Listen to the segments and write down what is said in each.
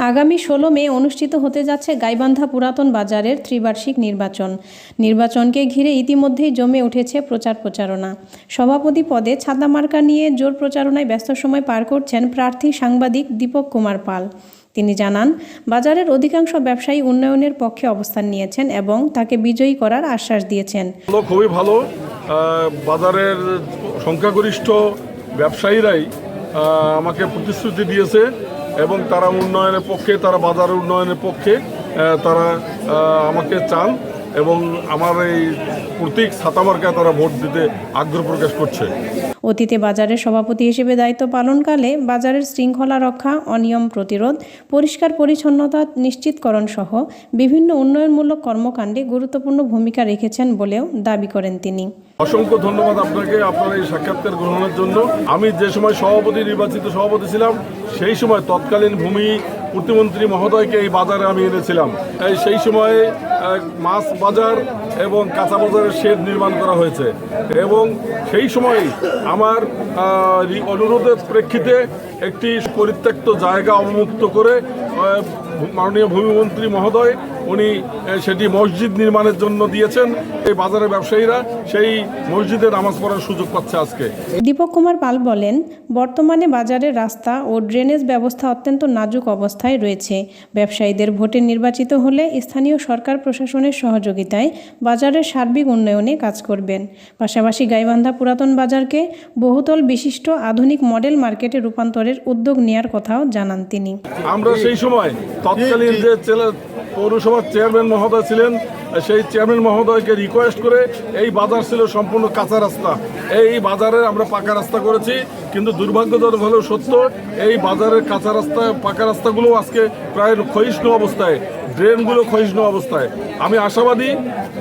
আগামী 16 মে অনুষ্ঠিত হতে যাচ্ছে গাইবান্ধা পুরাতন বাজারের ত্রিবার্ষিক নির্বাচনকে ঘিরে ইতিমধ্যেই জমে উঠেছে প্রচারণা। সভাপতি পদে ছাতা মার্কা নিয়ে জোর প্রচারণায় ব্যস্ত সময় পার করছেন প্রার্থী সাংবাদিক দীপক কুমার পাল। তিনি জানান, বাজারের অধিকাংশ ব্যবসায়ী উন্নয়নের পক্ষে অবস্থান নিয়েছেন এবং তাকে বিজয়ী করার আশ্বাস দিয়েছেন। খুবই ভালো, বাজারের সংখ্যাগরিষ্ঠ ব্যবসায়ীরাই আমাকে প্রতিশ্রুতি দিয়েছে এবং তারা উন্নয়নের পক্ষে, তারা বাজারের উন্নয়নের পক্ষে তারা আমাকে চান এবং আমার এই প্রতীক ছাতা মার্কায় তারা ভোট দিতে আগ্রহ প্রকাশ করছে। অতীতে বাজারের সভাপতি হিসেবে দায়িত্ব পালনকালে বাজারের শৃঙ্খলা রক্ষা, অনিয়ম প্রতিরোধ, পরিষ্কার পরিচ্ছন্নতা নিশ্চিতকরণ সহ বিভিন্ন উন্নয়নমূলক কর্মকাণ্ডে গুরুত্বপূর্ণ ভূমিকা রেখেছেন বলেও দাবি করেন তিনি। অসংখ্য ধন্যবাদ আপনাকে আপনার এই সাক্ষাৎকার গ্রহণের জন্য। আমি যে সময় নির্বাচিত সভাপতি ছিলাম সেই সময় তৎকালীন ভূমি প্রতিমন্ত্রী মহোদয়কে এই বাজারে আমি এনেছিলাম। সেই সময়ে মাছ বাজার এবং কাঁচা বাজারের শেড নির্মাণ করা হয়েছে এবং সেই সময় আমার অনুরোধের প্রেক্ষিতে একটি পরিত্যক্ত জায়গা অবমুক্ত করে মাননীয় ভূমিমন্ত্রী মহোদয় উনি সেটি মসজিদ নির্মাণের জন্য দিয়েছেন। এই বাজারের ব্যবসায়ীরা সেই মসজিদে নামাজ পড়ার সুযোগ পাচ্ছে আজকে। দীপক কুমার পাল বলেন, বর্তমানে বাজারের রাস্তা ও ড্রেনেজ ব্যবস্থা অত্যন্ত নাজুক অবস্থায় রয়েছে। ব্যবসায়ীদের ভোটে নির্বাচিত হলে স্থানীয় সরকার প্রশাসনের সহযোগিতায় বাজারের সার্বিক উন্নয়নে কাজ করবেন। পাশাপাশি গাইবান্ধা পুরাতন বাজারকে বহুতল বিশিষ্ট আধুনিক মডেল মার্কেটে রূপান্তরের উদ্যোগ নেওয়ার কথাও জানান তিনি। আমরা সেই সময় তৎকালীন যে পৌরসভার চেয়ারম্যান মহোদয় ছিলেন সেই চেয়ারম্যান মহোদয়কে রিকোয়েস্ট করে এই বাজার ছিল সম্পূর্ণ কাঁচা রাস্তা, এই বাজারে আমরা পাকা রাস্তা করেছি। কিন্তু দুর্ভাগ্যজনক হলেও সত্য, এই বাজারের কাঁচা রাস্তা পাকা রাস্তাগুলো আজকে প্রায় ক্ষয়িষ্ণু অবস্থায়, ড্রেনগুলো ক্ষয়িষ্ণু অবস্থায়। আমি আশাবাদী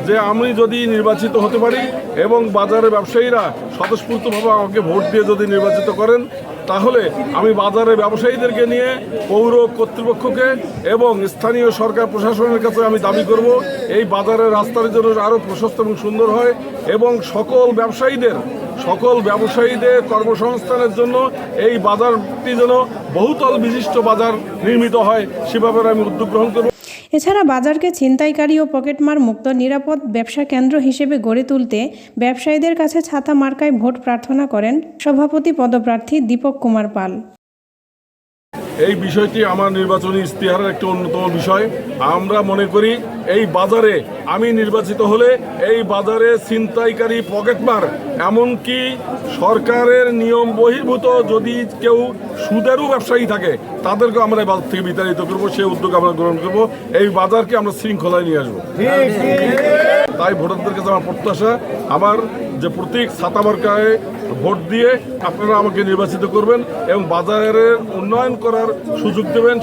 যে আমি যদি নির্বাচিত হতে পারি এবং বাজারের ব্যবসায়ীরা স্বতঃস্ফূর্তভাবে আমাকে ভোট দিয়ে যদি নির্বাচিত করেন, তাহলে আমি বাজারের ব্যবসায়ীদেরকে নিয়ে পৌর কর্তৃপক্ষকে এবং স্থানীয় সরকার প্রশাসনের কাছে আমি দাবি করব এই বাজারের রাস্তার জন্য আরও প্রশস্ত এবং সুন্দর হয় এবং সকল ব্যবসায়ীদের কর্মসংস্থানের জন্য এই বাজারটি যেন বহুতল বিশিষ্ট বাজার নির্মিত হয়, সেভাবে আমি উদ্যোগ গ্রহণ করব। এছাড়া বাজারকে ছিনতাইকারী ও পকেটমার মুক্ত নিরাপদ ব্যবসা কেন্দ্র হিসেবে গড়ে তুলতে ব্যবসায়ীদের কাছে ছাতা মার্কায় ভোট প্রার্থনা করেন সভাপতি পদপ্রার্থী দীপক কুমার পাল। এই বিষয়টি আমার নির্বাচনী ইশতেহারের একটি অন্যতম বিষয়। আমরা মনে করি এই বাজারে আমি নির্বাচিত হলে এই বাজারে ছিনতাইকারী, পকেটমার, এমনকি সরকারের নিয়ম বহির্ভূত যদি কেউ সুদেরও ব্যবসায়ী থাকে তাদেরকে আমরা এই বাজার থেকে বিতাড়িত করবো, সেই উদ্যোগ আমরা গ্রহণ করবো। এই বাজারকে আমরা শৃঙ্খলায় নিয়ে আসবো। তাই ভোটারদের কাছে আমার প্রত্যাশা, আমার যে প্রতীক ছাতা মার্কায় ভোট দিয়ে আপনারা আমাকে নির্বাচিত করবেন এবং বাজারের উন্নয়ন করার সুযোগ দেবেন।